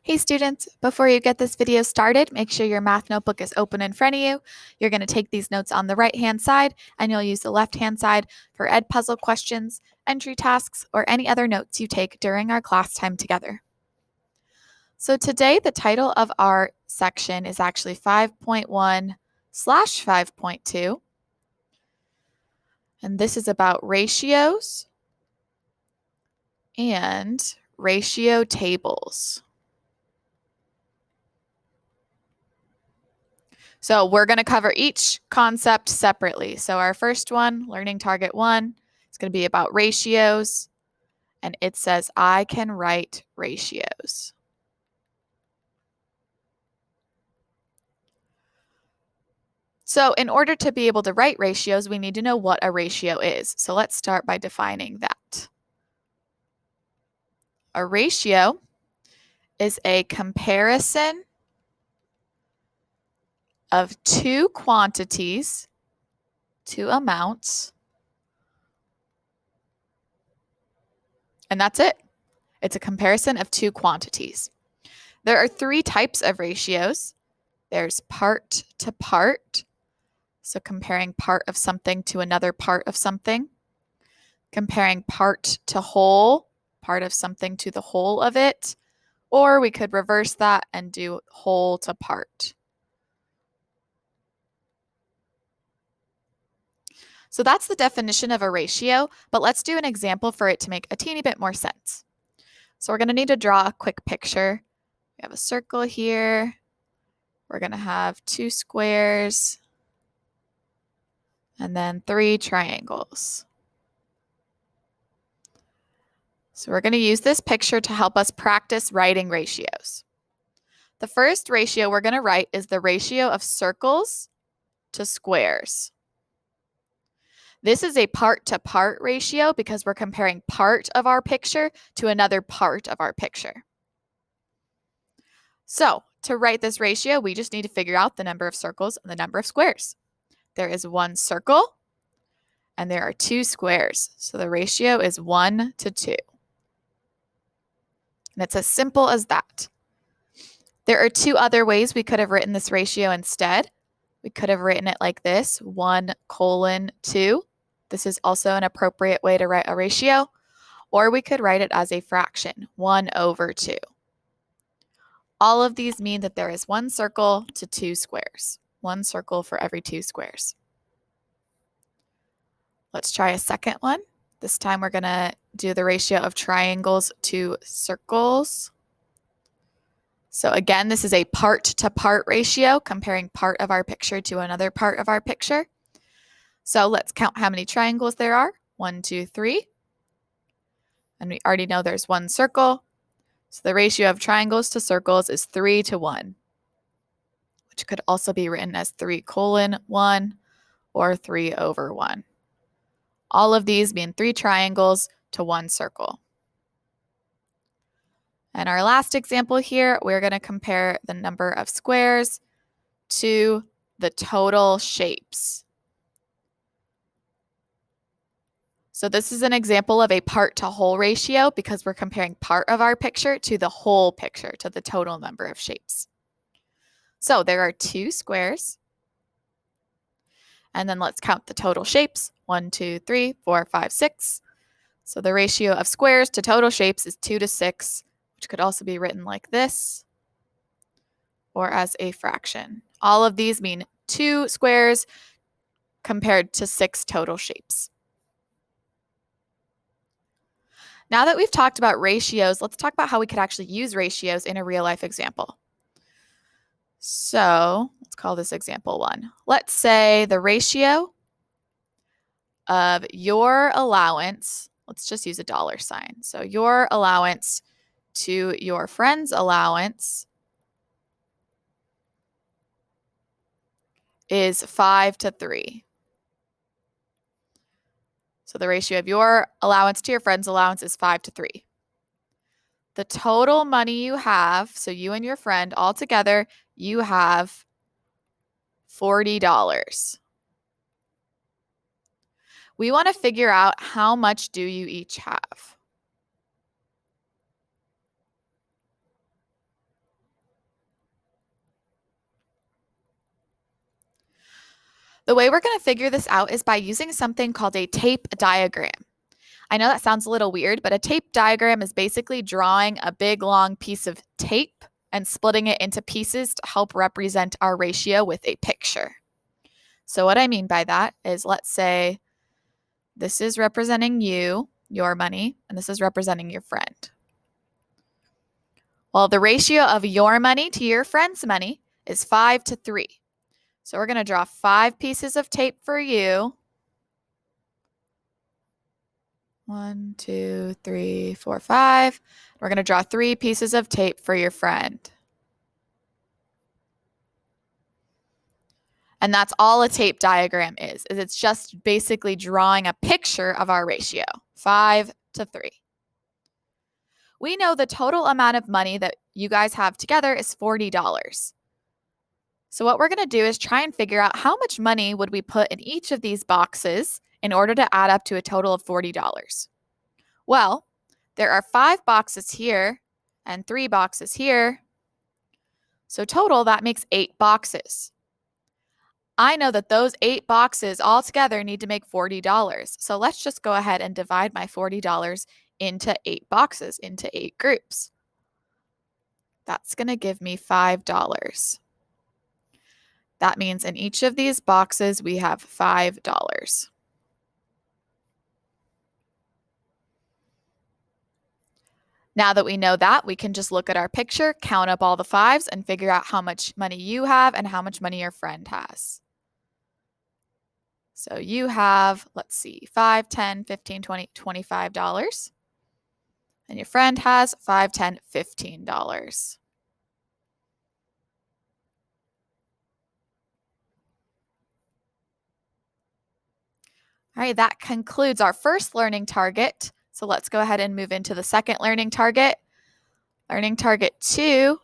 Hey students, before you get this video started, make sure your math notebook is open in front of you. You're going to take these notes on the right-hand side, and you'll use the left-hand side for Edpuzzle questions, entry tasks, or any other notes you take during our class time together. So today, the title of our section is actually 5.1/5.2, and this is about ratios and ratio tables. So we're going to cover each concept separately. So our first one, learning target 1, is going to be about ratios. And it says, I can write ratios. So in order to be able to write ratios, we need to know what a ratio is. So let's start by defining that. A ratio is a comparison of two quantities, two amounts, and that's it. It's a comparison of two quantities. There are three types of ratios. There's part to part, so comparing part of something to another part of something. Comparing part to whole, part of something to the whole of it. Or we could reverse that and do whole to part. So that's the definition of a ratio, but let's do an example for it to make a teeny bit more sense. So we're going to need to draw a quick picture. We have a circle here. We're going to have two squares and then three triangles. So we're going to use this picture to help us practice writing ratios. The first ratio we're going to write is the ratio of circles to squares. This is a part-to-part ratio because we're comparing part of our picture to another part of our picture. So to write this ratio, we just need to figure out the number of circles and the number of squares. There is one circle and there are two squares. So the ratio is 1 to 2. And it's as simple as that. There are two other ways we could have written this ratio instead. We could have written it like this, 1:2. This is also an appropriate way to write a ratio. Or we could write it as a fraction, 1/2. All of these mean that there is one circle to two squares. One circle for every two squares. Let's try a second one. This time we're going to do the ratio of triangles to circles. So again, this is a part-to-part ratio, comparing part of our picture to another part of our picture. So let's count how many triangles there are. 1, 2, 3. And we already know there's one circle. So the ratio of triangles to circles is 3 to 1, which could also be written as 3:1 or 3/1. All of these mean 3 triangles to 1 circle. And our last example here, we're going to compare the number of squares to the total shapes. So this is an example of a part to whole ratio because we're comparing part of our picture to the whole picture, to the total number of shapes. So there are two squares. And then let's count the total shapes. 1, 2, 3, 4, 5, 6. So the ratio of squares to total shapes is 2 to 6, which could also be written like this or as a fraction. All of these mean 2 squares compared to 6 total shapes. Now that we've talked about ratios, let's talk about how we could actually use ratios in a real-life example. So let's call this example 1. Let's say the ratio of your allowance, let's just use a dollar sign. So your allowance to your friend's allowance is 5 to 3. So the ratio of your allowance to your friend's allowance is 5 to 3. The total money you have, so you and your friend all together, you have $40. We want to figure out how much do you each have. The way we're going to figure this out is by using something called a tape diagram. I know that sounds a little weird, but a tape diagram is basically drawing a big long piece of tape and splitting it into pieces to help represent our ratio with a picture. So what I mean by that is, let's say this is representing you, your money, and this is representing your friend. Well, the ratio of your money to your friend's money is 5:3. So we're going to draw 5 pieces of tape for you. 1, 2, 3, 4, 5. We're going to draw 3 pieces of tape for your friend. And that's all a tape diagram is it's just basically drawing a picture of our ratio, 5:3. We know the total amount of money that you guys have together is $40. So what we're going to do is try and figure out how much money would we put in each of these boxes in order to add up to a total of $40. Well, there are 5 boxes here and 3 boxes here. So total, that makes 8 boxes. I know that those 8 boxes all together need to make $40. So let's just go ahead and divide my $40 into 8 boxes, into 8 groups. That's going to give me $5. That means in each of these boxes, we have $5. Now that we know that, we can just look at our picture, count up all the 5s, and figure out how much money you have and how much money your friend has. So you have, let's see, $5, $10, $15, $20, $25. And your friend has $5, $10, $15. All right, that concludes our first learning target. So let's go ahead and move into the second learning target. Learning target 2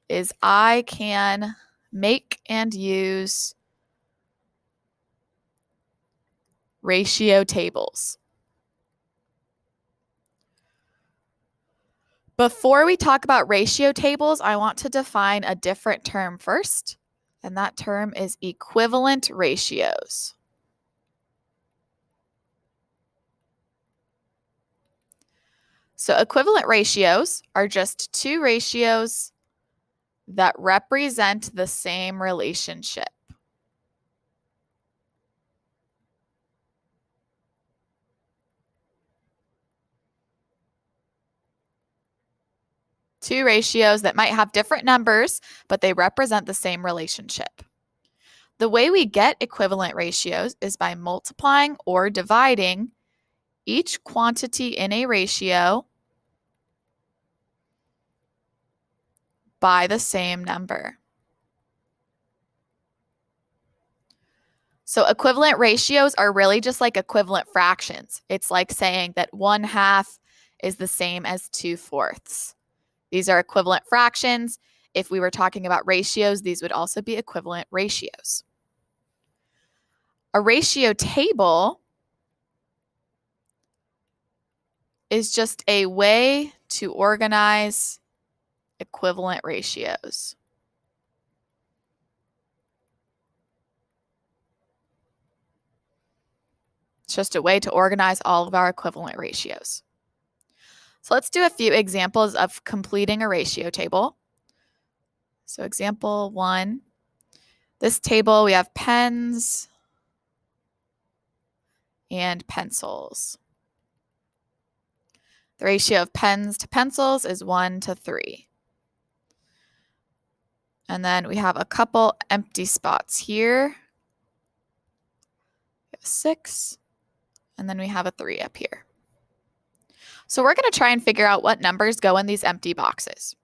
is I can make and use ratio tables. Before we talk about ratio tables, I want to define a different term first, and that term is equivalent ratios. So equivalent ratios are just 2 ratios that represent the same relationship. Two ratios that might have different numbers, but they represent the same relationship. The way we get equivalent ratios is by multiplying or dividing each quantity in a ratio by the same number. So equivalent ratios are really just like equivalent fractions. It's like saying that 1/2 is the same as 2/4. These are equivalent fractions. If we were talking about ratios, these would also be equivalent ratios. A ratio table is just a way to organize equivalent ratios. It's just a way to organize all of our equivalent ratios. So let's do a few examples of completing a ratio table. So example 1, this table we have pens and pencils. The ratio of pens to pencils is 1:3. And then we have a couple empty spots here. We have 6, and then we have a 3 up here. So we're going to try and figure out what numbers go in these empty boxes.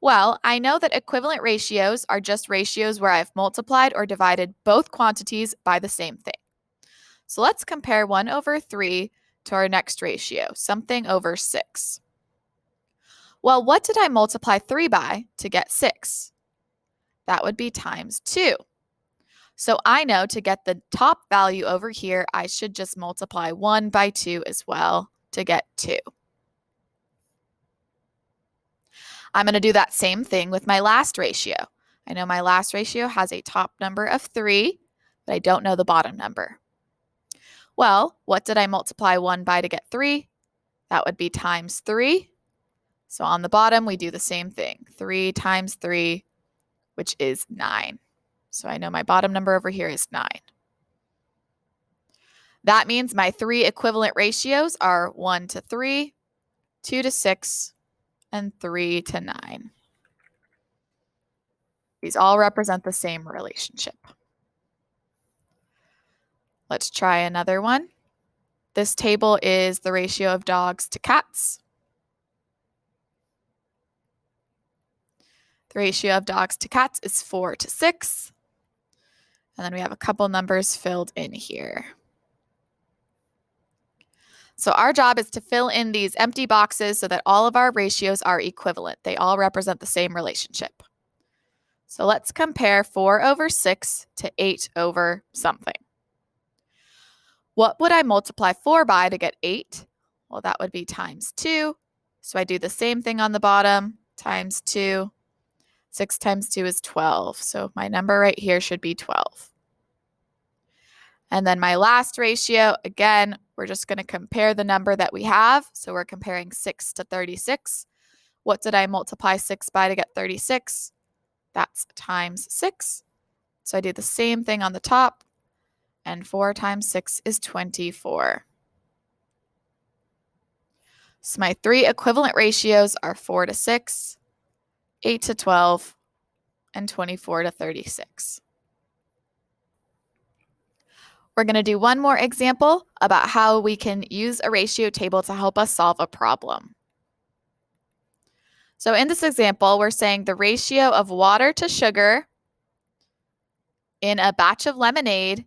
Well, I know that equivalent ratios are just ratios where I've multiplied or divided both quantities by the same thing. So let's compare 1/3 to our next ratio, something over 6. Well, what did I multiply 3 by to get 6? That would be times 2. So I know to get the top value over here, I should just multiply 1 by 2 as well to get 2. I'm going to do that same thing with my last ratio. I know my last ratio has a top number of 3, but I don't know the bottom number. Well, what did I multiply 1 by to get 3? That would be times 3. So on the bottom, we do the same thing. 3 times 3, which is 9. So I know my bottom number over here is 9. That means my 3 equivalent ratios are 1 to 3, 2 to 6, and 3 to 9. These all represent the same relationship. Let's try another one. This table is the ratio of dogs to cats. The ratio of dogs to cats is 4 to 6. And then we have a couple numbers filled in here. So our job is to fill in these empty boxes so that all of our ratios are equivalent. They all represent the same relationship. So let's compare 4 over 6 to 8 over something. What would I multiply 4 by to get 8? Well, that would be times 2. So I do the same thing on the bottom, times 2. 6 times 2 is 12. So my number right here should be 12. And then my last ratio, again, we're just going to compare the number that we have. So we're comparing 6 to 36. What did I multiply 6 by to get 36? That's times 6. So I do the same thing on the top. And 4 times 6 is 24. So my 3 equivalent ratios are 4 to 6, 8 to 12, and 24 to 36. We're going to do one more example about how we can use a ratio table to help us solve a problem. So in this example, we're saying the ratio of water to sugar in a batch of lemonade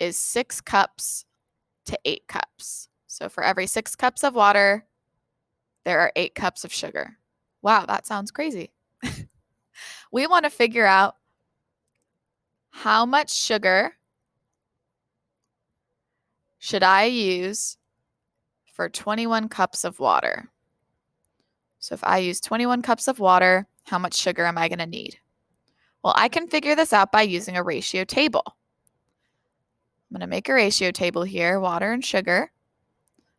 is 6 cups to 8 cups. So for every 6 cups of water, there are 8 cups of sugar. Wow, that sounds crazy. We want to figure out how much sugar should I use for 21 cups of water? So if I use 21 cups of water, how much sugar am I going to need? Well, I can figure this out by using a ratio table. I'm going to make a ratio table here, water and sugar.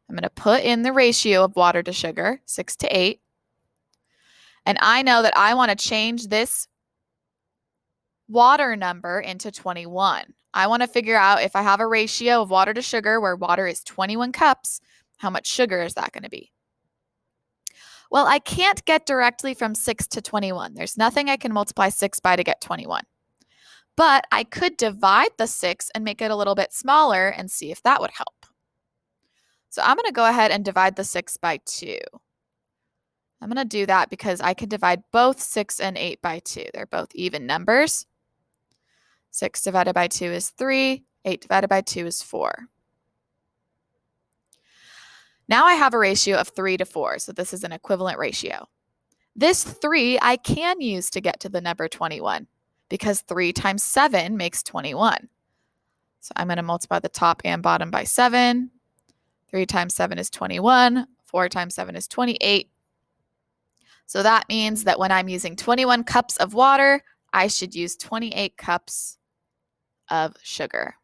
I'm going to put in the ratio of water to sugar, 6 to 8. And I know that I want to change this water number into 21. I want to figure out if I have a ratio of water to sugar where water is 21 cups, how much sugar is that going to be? Well, I can't get directly from 6 to 21. There's nothing I can multiply 6 by to get 21. But I could divide the 6 and make it a little bit smaller and see if that would help. So I'm going to go ahead and divide the 6 by 2. I'm going to do that because I can divide both 6 and 8 by 2. They're both even numbers. 6 divided by 2 is 3. 8 divided by 2 is 4. Now I have a ratio of 3 to 4, so this is an equivalent ratio. This 3 I can use to get to the number 21 because 3 times 7 makes 21. So I'm going to multiply the top and bottom by 7. 3 times 7 is 21. 4 times 7 is 28. So that means that when I'm using 21 cups of water, I should use 28 cups of sugar.